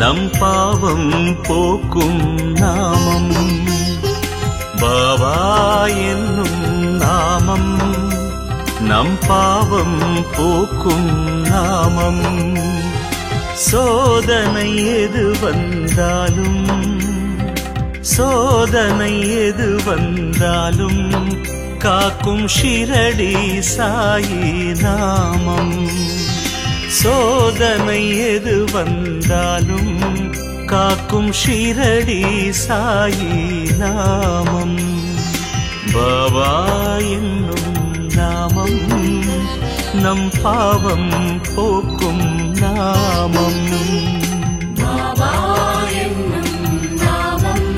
நம் பாவம் போக்கும் நாமம். பாபா என்னும் நாமம் நம் பாவம் போக்கும் நாமம். சோதனை எது வந்தாலும் சோதனை எது வந்தாலும் காக்கும் ஷிரடி சாயி நாமம். சோதனை எது வந்தாலும் காக்கும் ஷிரடி சாயி நாமம். பாபா என்னும் நாமம் நம் பாவம் போக்கும் நாமம். பாபா என்னும் நாமம்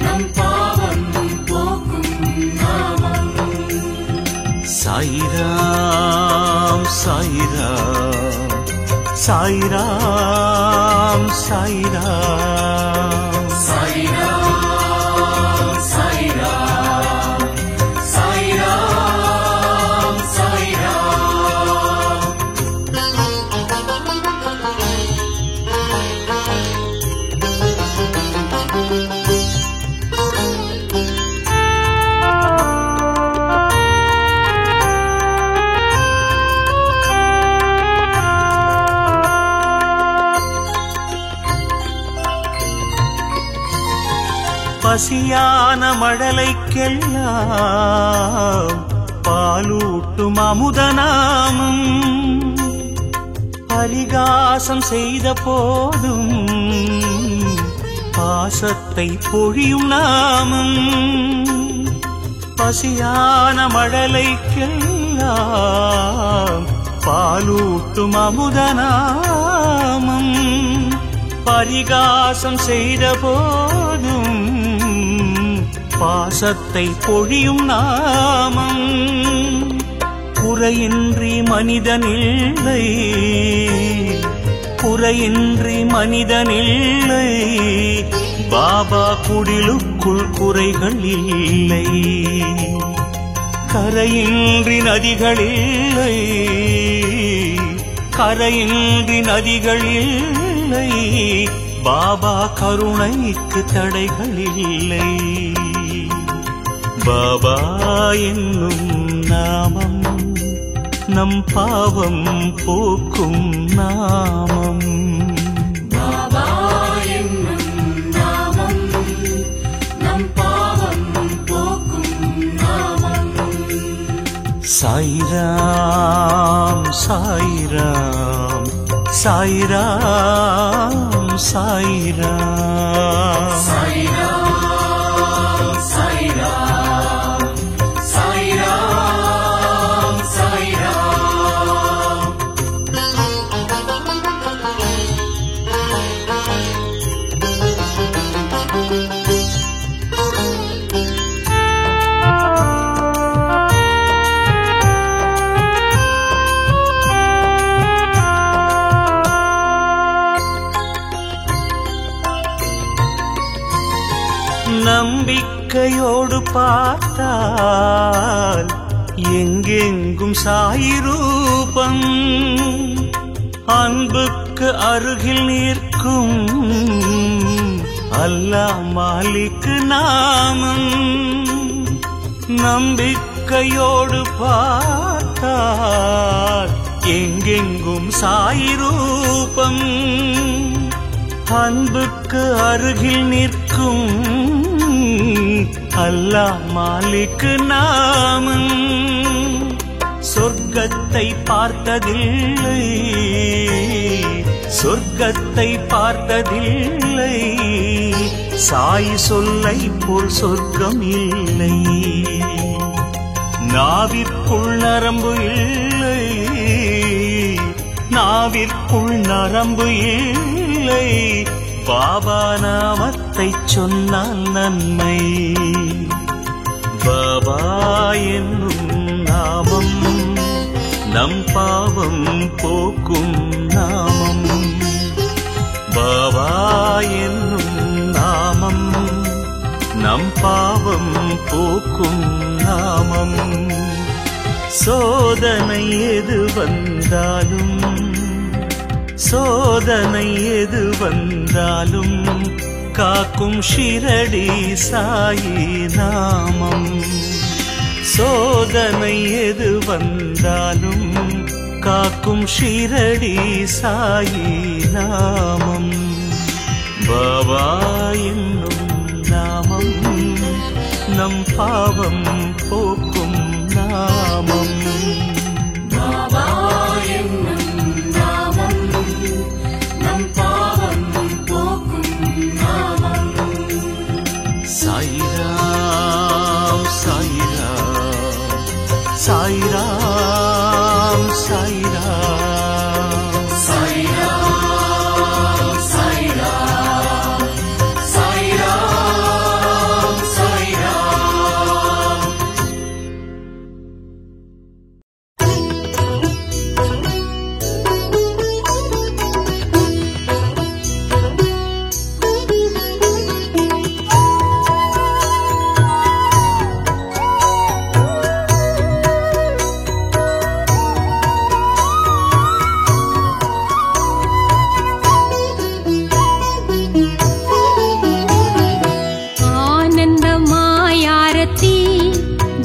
நம் பாவம் போக்கும் நாமம். சாயிராம் சாயிராம் சாயிராம் சாயிராம் சாயிராம் சாயிராம் சாயிராம் சாயிராம். பசியான மழலைக்கெல்லாம் பாலூட்டும் அமுதநாமம். பரிகாசம் செய்த போதும் பாசத்தை பொழியும் நாமம். பசியான மழலைக்கெல்லாம் பாலூட்டும் அமுதநாமம். பரிகாசம் செய்த போதும் பாசத்தை பொழியும் நாமம். குறையின்றி மனிதனில்லை குறையின்றி மனிதனில்லை பாபா குடிலுக்குள் குறைகள் இல்லை. கரையின்றி நதிகளில்லை கரையின்றி நதிகளில்லை பாபா கருணைக்கு தடைகள் இல்லை. பாபா என்னும் நாமம் நம் பாவம் போக்கும் நாமம். பாபா என்னும் நாமம் நம் பாவம் போக்கும் நாமம். சாயிராம் சாயிராம் சாயிராம் சாயிராம் சாயிராம் சாயிராம் சாயிராம் சாயிராம். நம்பிக்கையோடு பார்த்தால் எங்கெங்கும் சாயி ரூபம். அன்புக்கு அருகில் நிற்கும் அல்லாஹ் மாலிக் நாமம். நம்பிக்கையோடு பார்த்தால் எங்கெங்கும் சாயி ரூபம். அன்புக்கு அருகில் நிற்கும் அல்லாஹ் மாலிக் நாமம். சொர்க்கத்தை பார்த்ததில்லை சொர்க்கத்தை பார்த்ததில்லை சாய் சொல்லை போல் சொர்க்கம் இல்லை. நாவிற்குள் நரம்பு இல்லை நாவிற்குள் நரம்பு இல்லை பாபா நாமத்தை சொன்னால் நன்மை. பாபா என்னும் நாமம் நம் பாவம் போக்கும் நாமம். பாபா என்னும் நாமம் நம் பாவம் போக்கும் நாமம். சோதனை எது வந்தாலும் சோதனை எது வந்தாலும் காக்கும் ஷிரடி சாயி நாமம். சோதனை எது வந்தாலும் காக்கும் ஷிரடி சாயி நாமம். பாபா என்னும் நாமம் நம் பாவம் போக்கும் நாமம். பாபா என்னும் நாமம் நம் பாவம் போக்கும் நாமம். சாயிராம் சாயிராம் சாயிராம் சாயிராம் சாயிராம் சாயிராம் சாயிராம் சாயிராம். आनन्दमायारती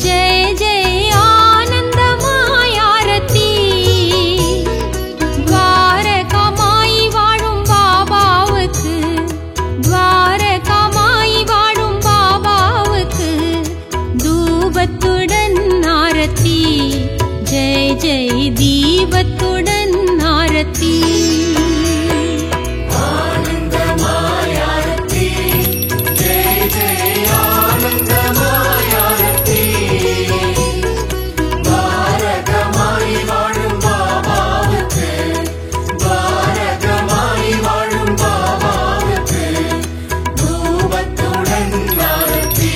जय जय आनन्दमायारती. द्वारकामाई वाழும் பாபாவுக்கு, द्वारकामाई வாழும் பாபாவுக்கு தூபத்துடன் ஆரத்தி. ஜெய் ஜெய் தீபத்துடன் ஆரத்தி. ஆனந்தமாயாரத்தி ஜெய ஜெய ஆனந்தமாயாரத்தி. பாரதமாய் வாழும் பாபாவுக்கு, பாரதமாய் வாழும் பாபாவுக்கு தூபத்துடன் ஆரத்தி.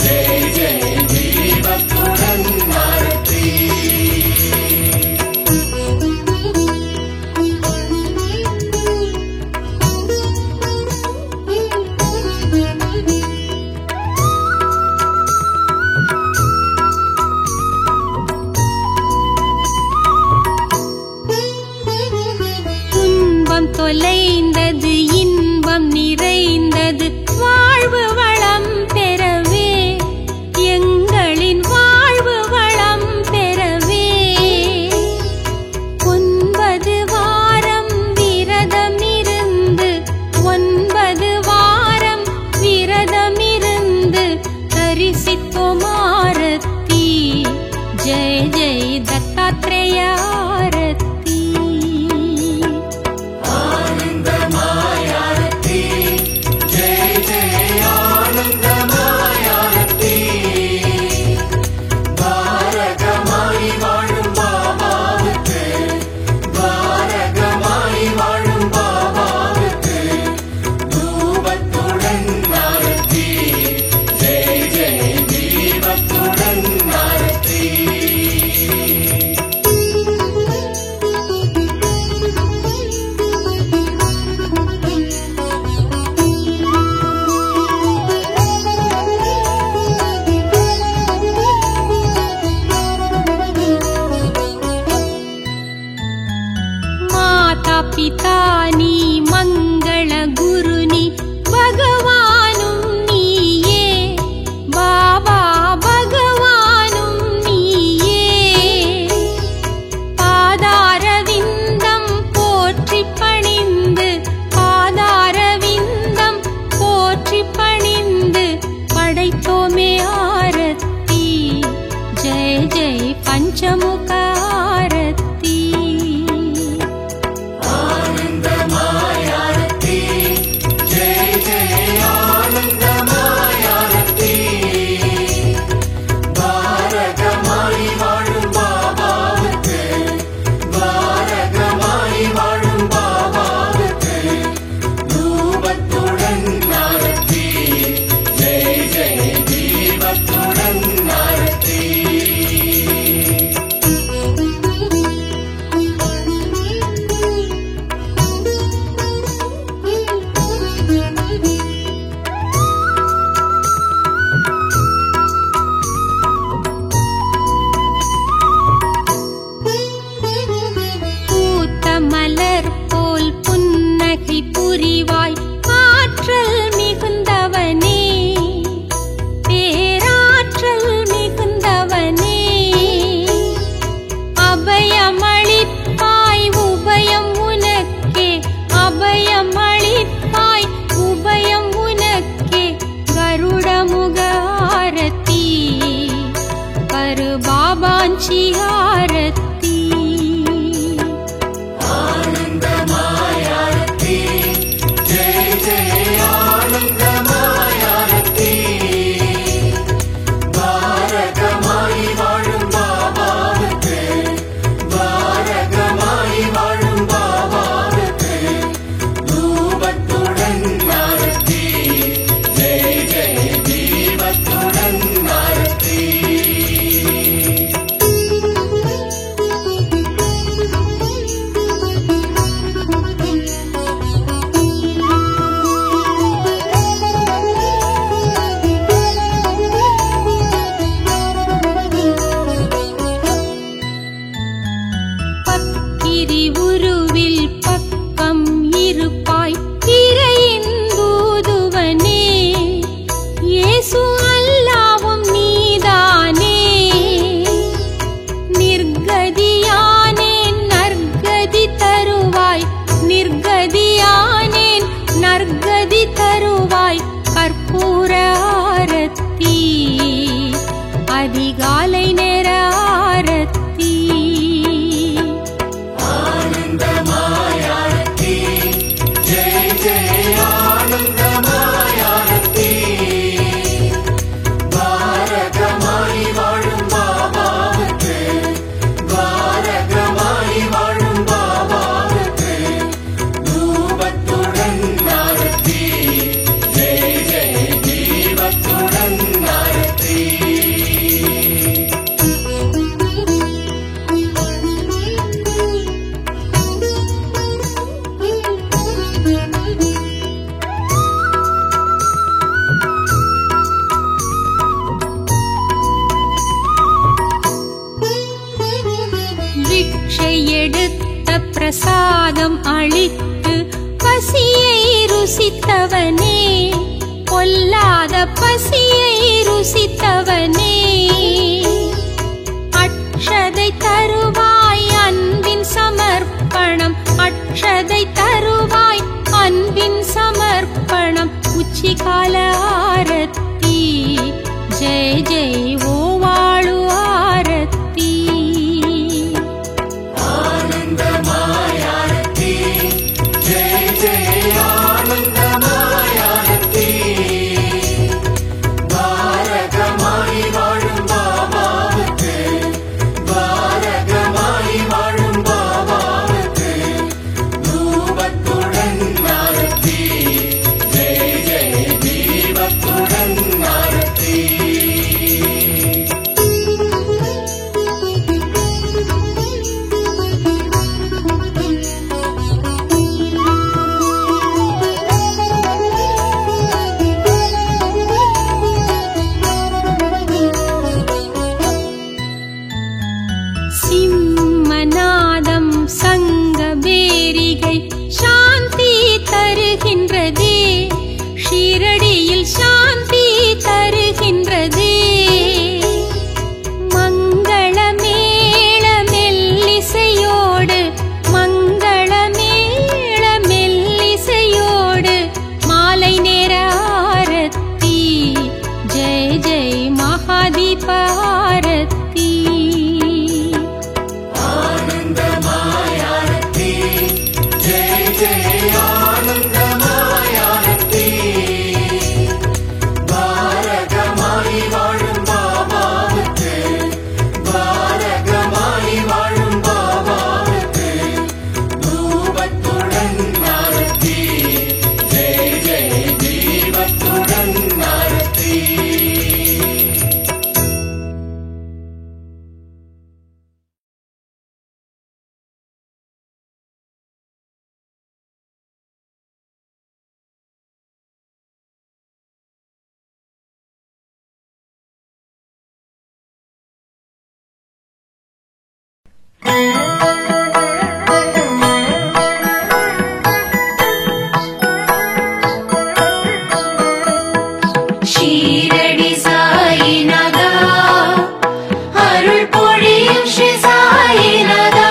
ஜெய ஜெய தீபத்துடன் ஆரத்தி. துன்பம் தொலைந்தது, இன்பம் நிறைந்தது, வாழ்வு வளம் பெறவே, எங்களின் வாழ்வு வளம் பெறவே. 9 வாரம் விரதமிருந்து, 9 வாரம் விரதமிருந்து தரிசித்தோம் ஆரத்தி. ஜெய ஜெய தத்தாத்ரேய ஆரத்தி. ஆனந்தமாயாரத்தி ஜெய ஜெய ஆனந்தமாயாரத்தி. பாரதமாய் வாழும் பாபாவுக்கு, பாரதமாய் வாழும் பாபாவுக்கு தூபத்துடன் ஆரத்தி. ஜெய ஜெய தீபத்துடன் ஆரத்தி. माता पिता नी मंगल गुरु नी भगवानुम नीये. बाबा भगवानुम नीये. पादारविन्दं पोற்றி பணிந்து, பாதாரவிந்தம் போற்றி பணிந்து படைத்தோமே ஆரத்தி. ஜெய ஜெய பஞ்சமுக ஆரத்தி. ஆனந்தமாய் கதியானேன் நற்கதி தருவாய் கற்பூர ஆரத்தி அதிகாலை நேர ஆரத்தி ஆனந்தமாய் ஆரத்தி ஜெய ஜெய ஆனந்தமாய் ஆரத்தி பாரகமாய் வாழும் பாபாவுக்கு பாரகமாய் வாழும் பாபாவுக்கு தூபத்துடன் ஆரத்தி ஜெய ஜெய தீபத்துடன் ஆரத்தி பிக்ஷை எடுத்த பிரசாதம் அளித்து பசியை ருசித்தவனே பொல்லாத பசியை ருசித்தவனே அக்ஷதை தருவாய் அன்பின் சமர்ப்பணம் அக்ஷதை தருவாய் அன்பின் சமர்ப்பணம் உச்சிகால ஆரத்தி ஜெய ஜெய ஓ வாழு ஆரத்தி ஆனந்தமாய் ஆரத்தி ஜெய ஜெய ஆனந்தமாய் ஆரத்தி பாரகமாய் வாழும் பாபாவுக்கு பாரகமாய் வாழும் பாபாவுக்கு தூபத்துடன் ஆரத்தி ஜெய ஜெய தீபத்துடன் ஆரத்தி சிம்மநாதம் சங்கபேரிகை சாந்தி தருகின்றதே ஷீரடியில் சாந்தி தருகின்றதே மங்களமேள மெல்லிசையோடு மங்களமேள மெல்லிசையோடு மாலை நேர ஆரத்தி ஜெய ஜெய மகாதீப ஆரத்தி ஆனந்தமாய் ஆரத்தி ஜெய ஜெய ஆனந்தமாய் ஆரத்தி பாரகமாய் வாழும் பாபாவுக்கு பாரகமாய் வாழும் பாபாவுக்கு தூபத்துடன் ஆரத்தி ஜெய ஜெய தீபத்துடன் ஆரத்தி ஷீரடி சாயிநாதா அருள் பொழியும் ஸ்ரீ சாயிநாதா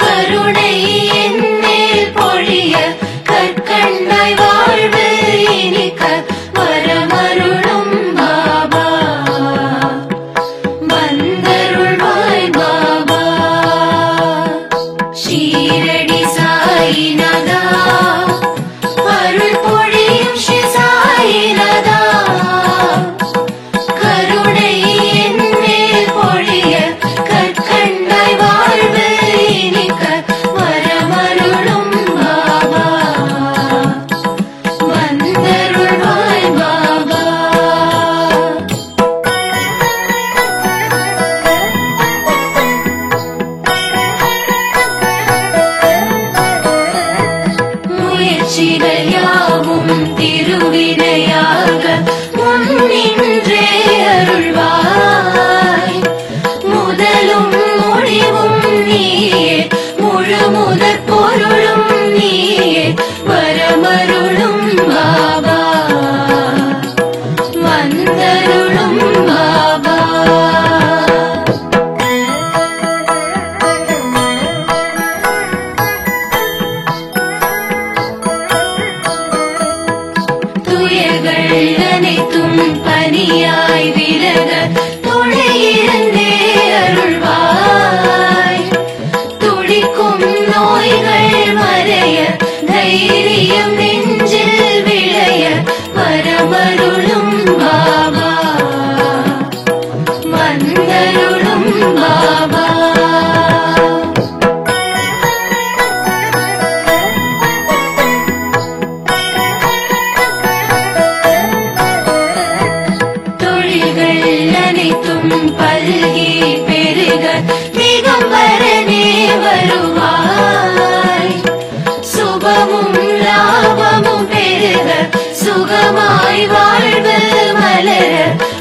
கருணை என் மேல் பொழிய கற்கண்டாய் வாழ்வு இனிக்க வரமருளும் பாபா வந்தருள்வாய் பாபா அனைத்தும் பனியாய் விலக துணையிருந்தே அருள்வாய். துடிக்கும் நோய்கள் மறைய தைரியம் நெஞ்சில் விளைய வரமருளும் பாபா வந்தருளும் பாபா. பல்கி பெருக திகம்பரனே வருவாய். சுபமும் லாபமும் பெருக சுகமாய் வாழ்வு மலர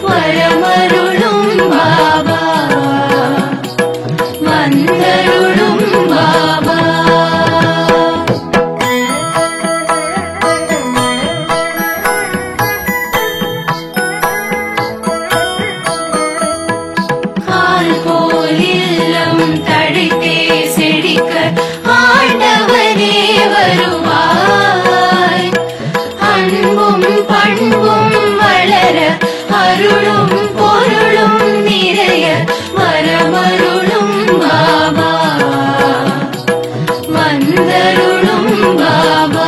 வரமருளும் பாபா வந்தருளும் பாபா. தடித்தே செழிக்க ஆண்டவனே வருவாய். அன்பும் பண்பும் வளர அருளும் பொருளும் நிறைய வரமருளும் பாபா வந்தருளும் பாபா.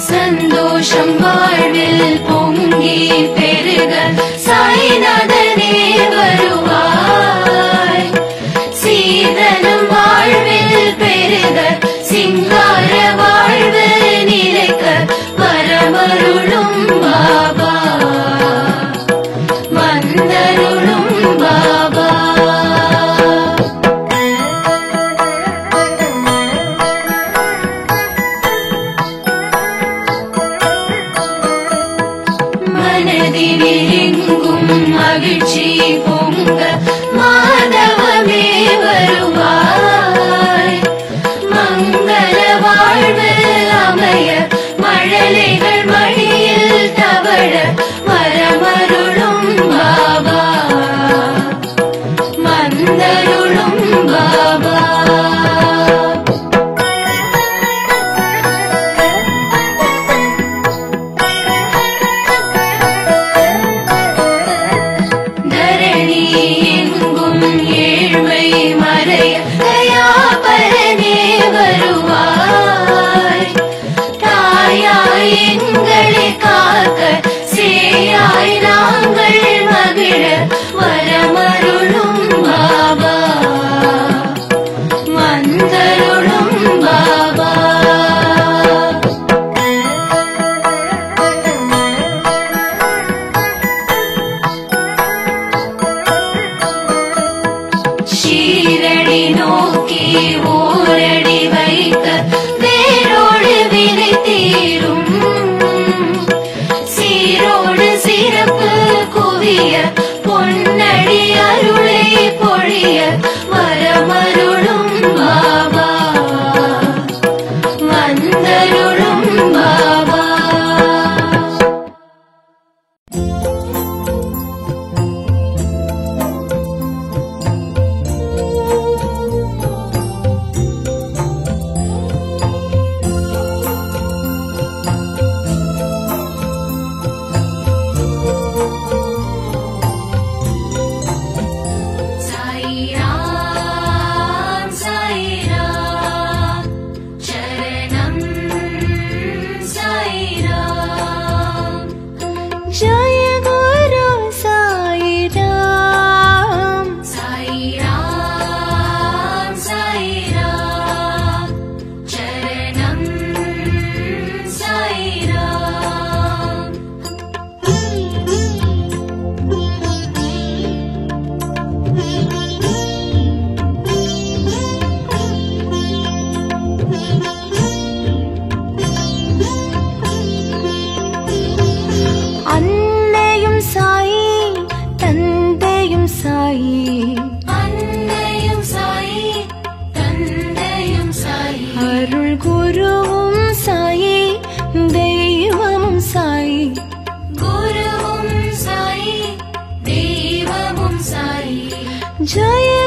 சந்தோஷம் வாழ்வில் பொங்கி பெருக சாய்நாதனே வருவாய். சீதனம் வாழ்வில் பெருக சிங்கார வாழ்வு நிலைக்க வரமருளும் பாபா வந்தருளும் பாபா. மனதிலெங்கும் மகிழ்ச்சி பொங்க மாதவமே வருவாய். மங்கள வாழ்வு அமைய மழலைகள் மடியில் தவழ வரமருளும் பாபா வந்தருளும் பாபா. ஏழ்மை மறைய தயாபரனே வருவாய். தாயாய் எங்களை காக்க சேயாய் நாங்கள் மகிழ வரமருளும் பாபா வந்தருளும் பாபா. ஷீரடி நோக்கி ஓரடி வைக்க வேரோடு வினை தீரும். சீரோடு சிறப்பு குவிய பொன்னடி அருளை பொழிய வரமருளும் பாபா வந்தருளும் பாபா. जय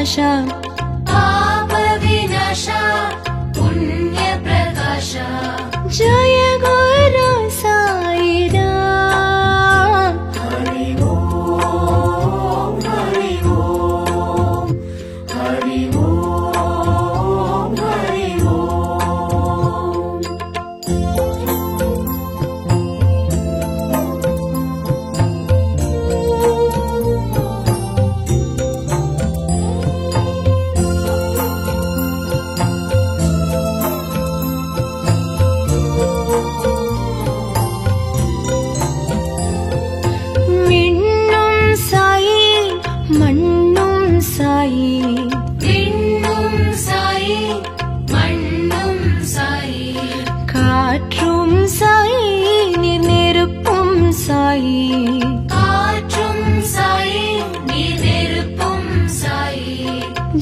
प्रकाश पाप विनाश पुण्य प्रकाश जय गुरु साई राम हरि ओम हरि ओम हरि ओम हरि ओम। விண்ணும் சாயி மண்ணும் சாயி விண்ணும் சாயி மண்ணும் சாயி காற்றும் சாயி நீர் நெருப்பும் சாயி காற்றும் சாயி நீர் நெருப்பும் சாயி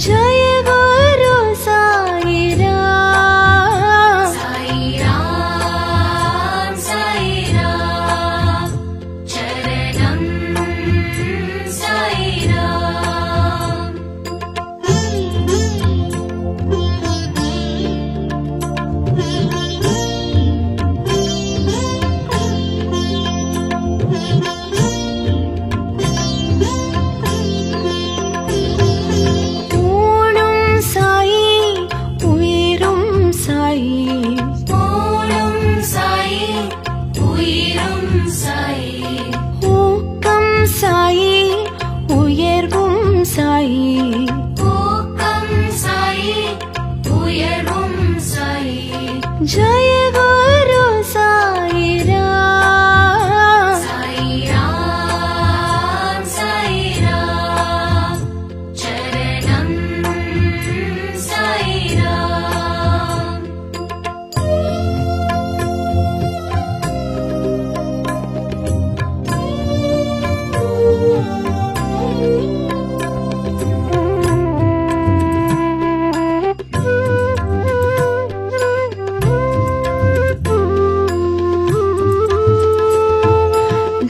ஜய குரு சாயி ராம் சாயி ராம் சாயி ராம் சரணம் சாயி ராம் ஊனும் சாயி உயிரும் சாயி ஊனும் சாயி உயிரும் சாயி ஊக்கம் சாயி உயர்வும் சாயி ஊக்கம் சாயி உயர்வும் சாயி ஜய குரு சாயி ராம் சாயி ராம் சாயி ராம் சரணம் சாயி ராம்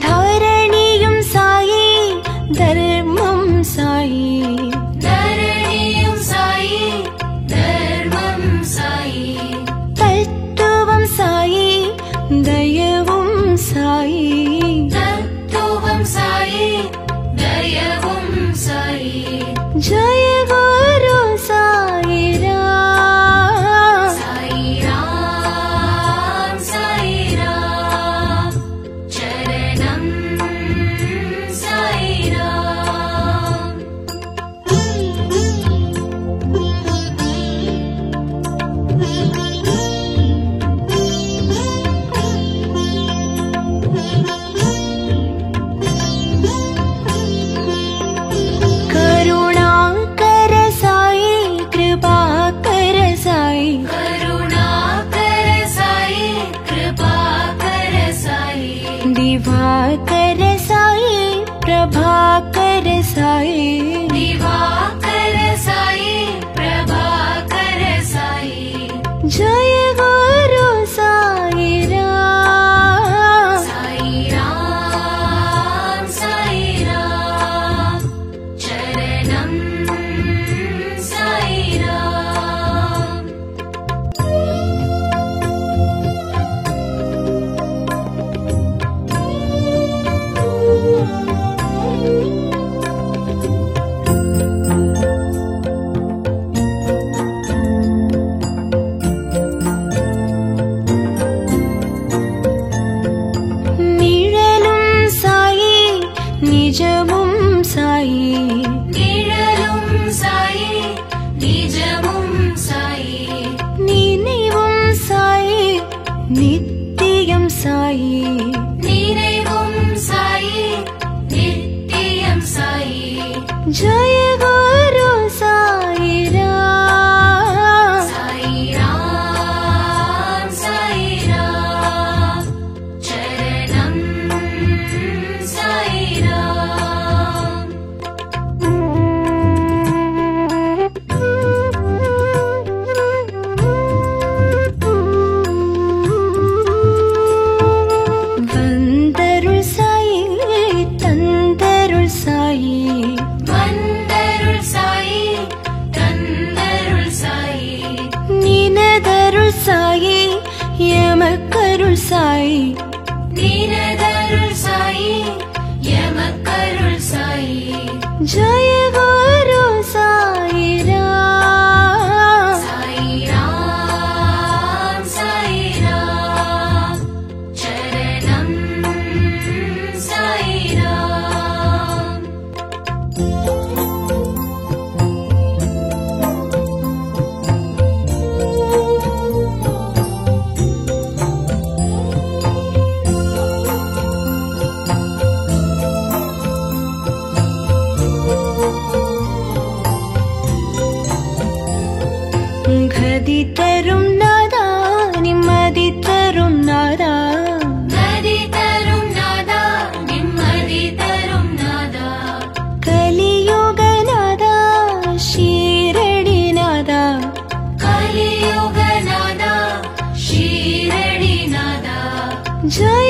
தரணியும் சாயி தர்மம் சாயி தரணியும் சாயி தர்மம் சாயி தத்துவம் சாயி தயவும் சாயி தத்துவம் சாயி தயவும் சாயி ஜய குரு சாயி ராம் சாயி ராம் சாயி ராம் சரணம் சாயி ராம் करुणाकर साई कृपाकर साई करुणाकर साई कृपाकर साई दिवाकर साई प्रभाकर साई दिवाकर साई प्रभाकर साई जय गुरु साई राम साई राम साई राम चरणम साई राम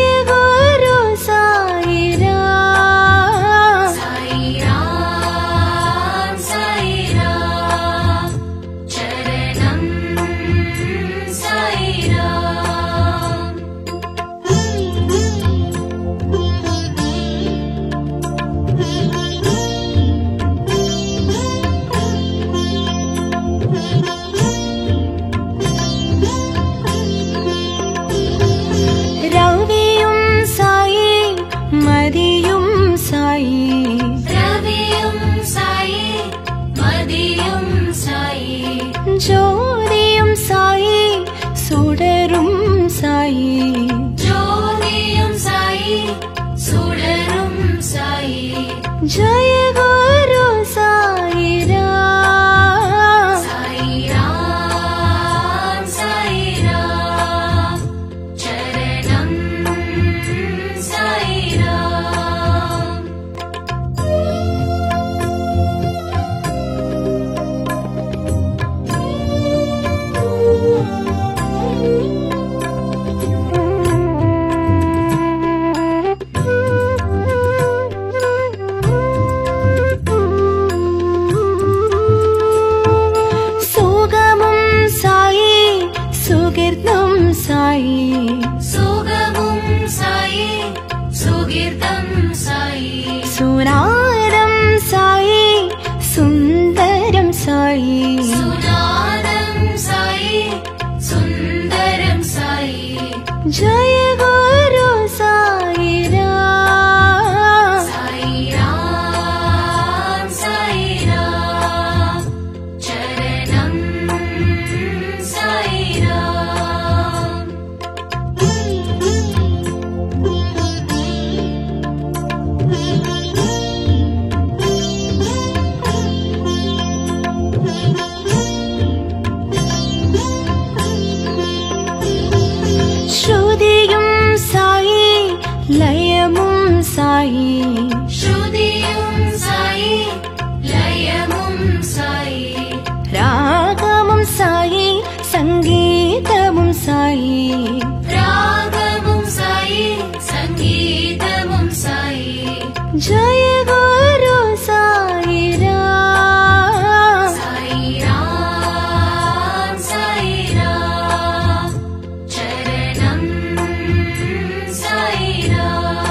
जय गुरु साई राम। साई राम चरणं साई राम। रवियुं साई मदियुं साई रवियुं साई मदियुं साई ज्योतियुं साई सुडरुं साई ज्योतियुं साई सुडरुं साई। जय गुरु साई राम। साई राम चरणं साई राम। सुगमं साई सुकीर्तं साई सुगमुं साई सुगीर्तं साई सुनादं साई सुन्दरं साई सुनादं साई सुन्दरं साई। जय गुरु साई राम। साई राम चरणं साई राम। श्रुतियुं साई लयमुं साई श्रुतियुं साई लयमुं साई रागमुं साई सङ्गीतमुं साई रागमुं साई सङ्गीतमुं साई। जय गुरु साई राम। साई राम चरणं साई राम।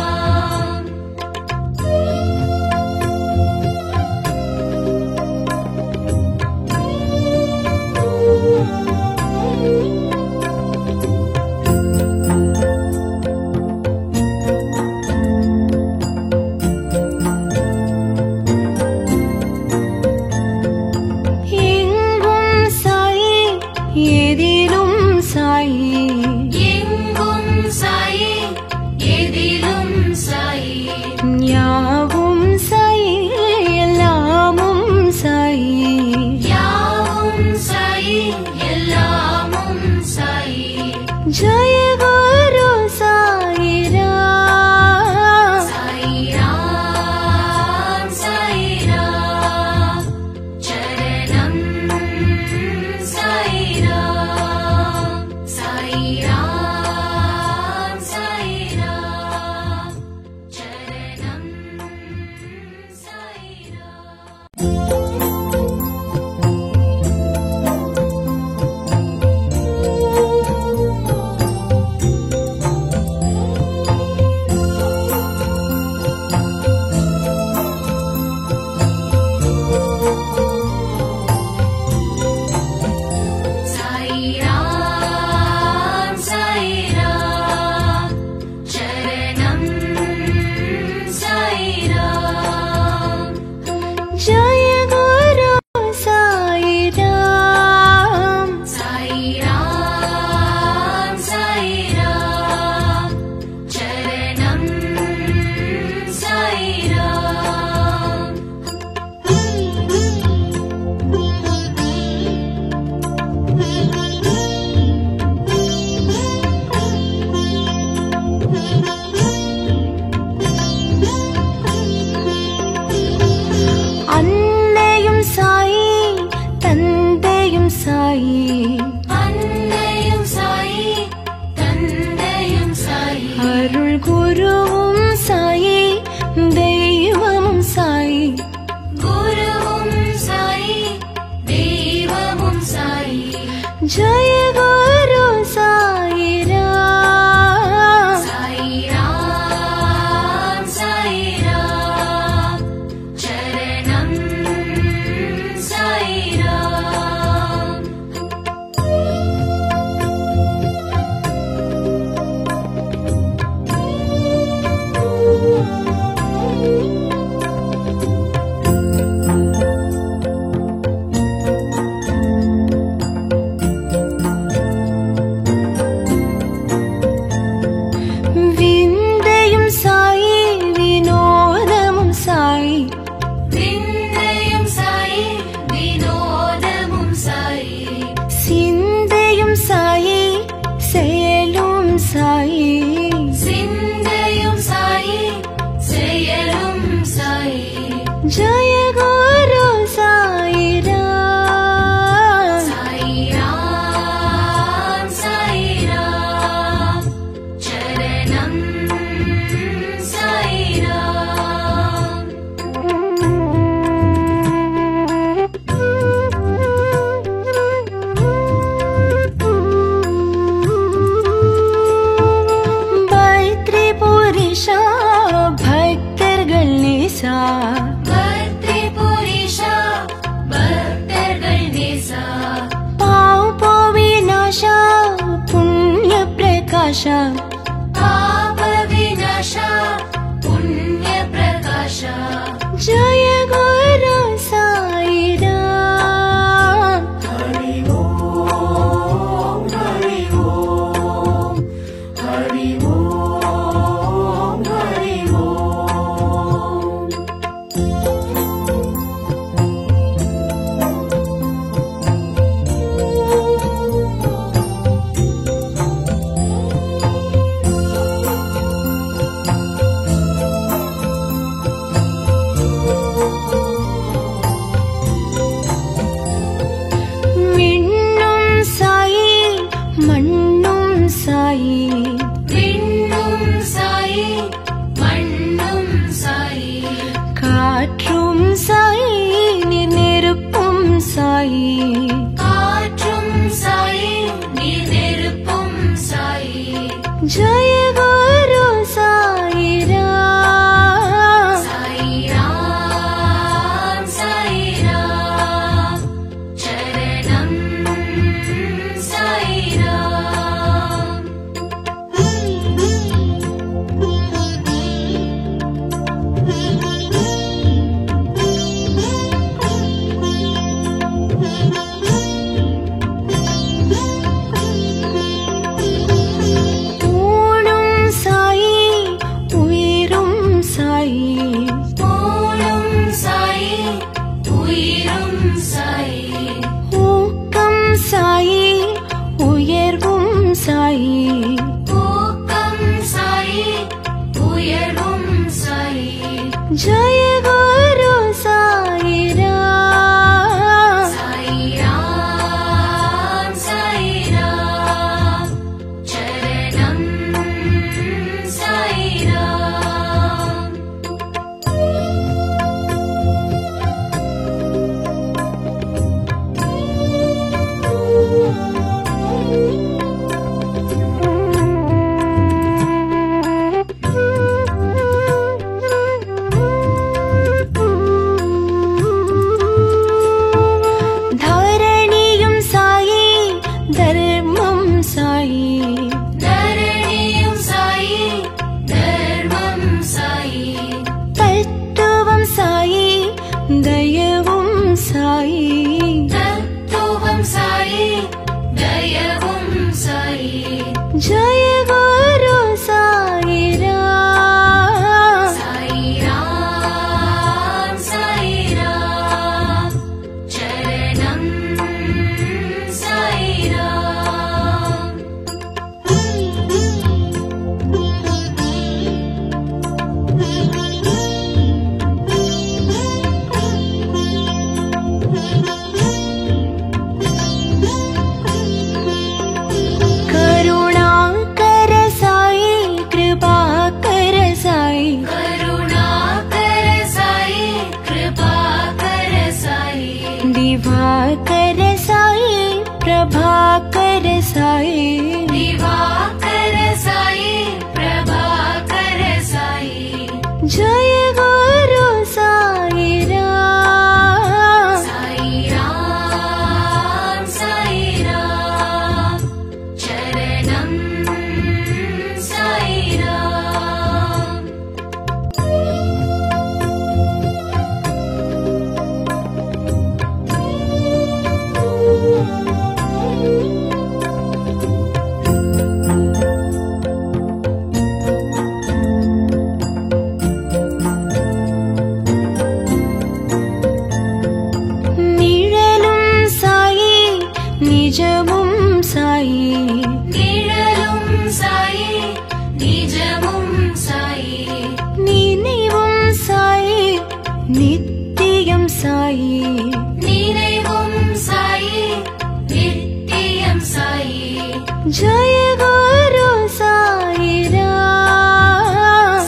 குருவும் சாயி தெய்வமும் சாயி குருவும் சாயி தெய்வமும் சாயி ஜெய குரு சாயிராம் சாயிராம் சாயிராம் சரணம் சாயிராம் விந்தையும் சாயி வினோதமும் சாயி விந்தையும் சாயி வினோதமும் சாயி சிந்தையும் சாயி செயலும் சாயி சிந்தையும் சாயி செயலும் சாயி ஜெய குரு சாயிராம் சாயிராம் சாயிராம் சரணம் சாயிராம் பைத்ரி புரிஷா பக்தர்கள் நேசா பக்தி புரிஷா பக்தர்கள் நேசா பாவ விநாசா புண்ணிய பிரகாஷா பாப விநாசா புண்ணிய பிரகாஷா ஜெய குரு சாயிராம் ஹரி ஓம் ஹரி ஓம் ஹரி ஓம் ஹரி ஓம் விண்ணும் சாயி மண்ணும் சாயி விண்ணும் சாயி மண்ணும் சாயி காற்றும் சாயி நீர் நெருப்பும் சாயி காற்றும் சாயி நீர் நெருப்பும் சாயி ஜெய குரு சாயிராம் சாயிராம் சாயிராம் சரணம் சாயிராம் ஊனும் சாயி உயிரும் சாயி ஊனும் சாயி உயிரும் சாயி ஊக்கம் சாயி உயர்வும் சாயி ஊக்கம் சாயி உயர்வும் சாயி ஜெய குரு சாயிராம் சாயிராம் சாயிராம் சரணம் சாயிராம் साई दिवाकर साई प्रभाकर साई जय गुरु साई राम साई राम चरणम साई राम நிழலும் சாயி நிஜமும் சாயி நிழலும் சாயி நிஜமும் சாயி நினைவும் சாயி நித்தியம் சாயி நினைவும் சாயி நித்தியம் சாயி जय गुरु साई राम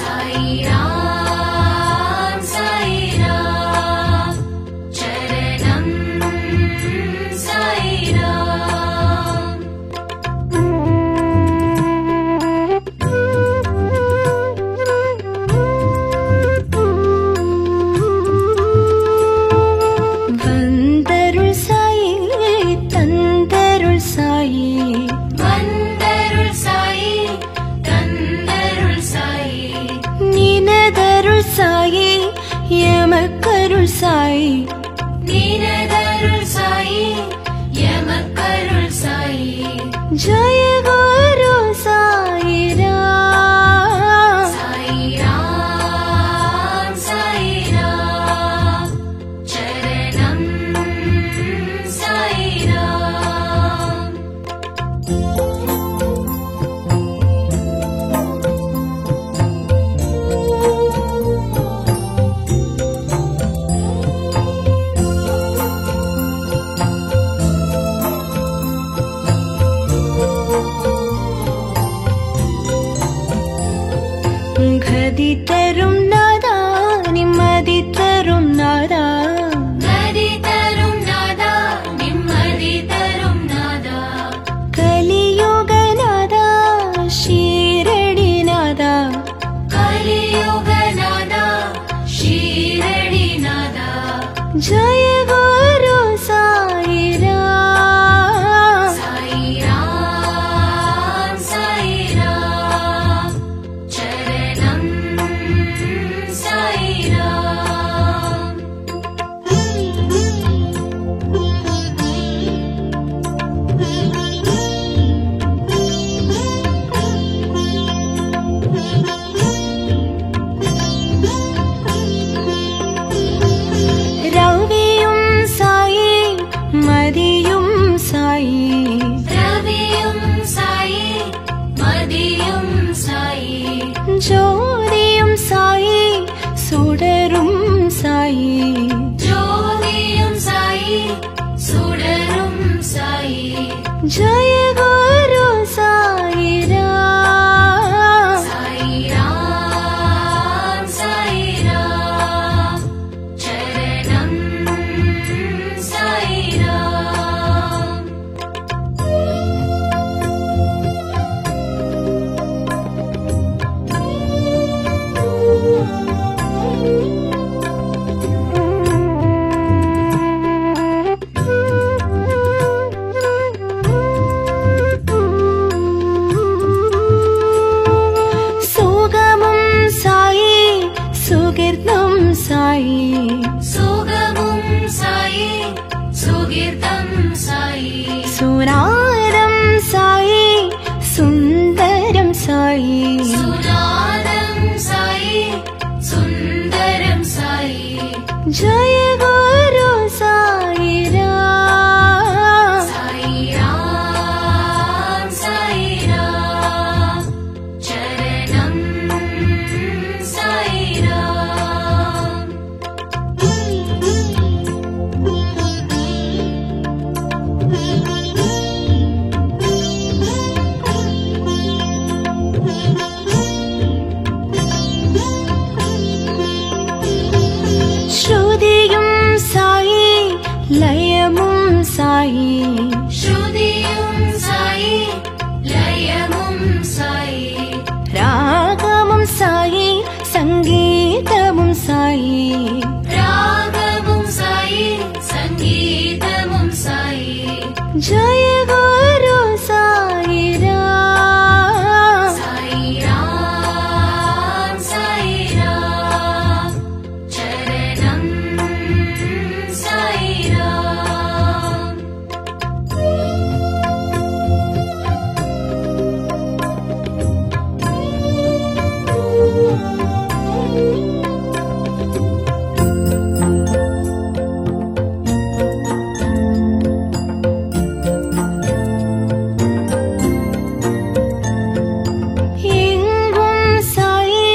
साई राम चरणम साई राम வந்தருள் சாயி தந்தருள் சாயி வந்தருள் சாயி தந்தருள் சாயி நினதருள் சாயி எமக்கருள் சாயி நீனதருள் சாயி எமக்கருள் சாயி जय गुरु साई राम साई राम चरणम साई राम கதி தரும் நாதா நிம்மதி தரும் நாதா நதி தரும் நாதா நிம்மதி தரும் நாதா கலியுக நாதா ஷீரடி நாதா கலியுக நாதா ஷீரடி நாதா जय गुरु साई राम साई राम चरणम साई राम ரவியும் சாயி மதியும் சாயி ரவியும் சாயி மதியும் சாயி ஜோதியும் சாயி சுடரும் சாயி ஜோதியும் சாயி சுடரும் சாயி जय गुरु साई राम साई राम चरणम साई राम சுகமும் சாயி சுகிர்தம் சாயி சுகமும் சாயி சுகிர்தம் சாயி சுராரம் சாயி சுந்தரம் சாயி சுநாதம் சாயி சுந்தரம் சாயி जय गुरु साई राम साई राम चरणम साई राम ஸ்ருதியும் சாயி லயமும் சாயி ஸ்ருதியும் சாயி சங்கீதமும் சாயி ராகமும் சாயி சங்கீதமும் சாயி ஜய குரு சாயிராம் சாயிராம் சாயிராம் சரணம் சாயிராம் எங்கும் சாயி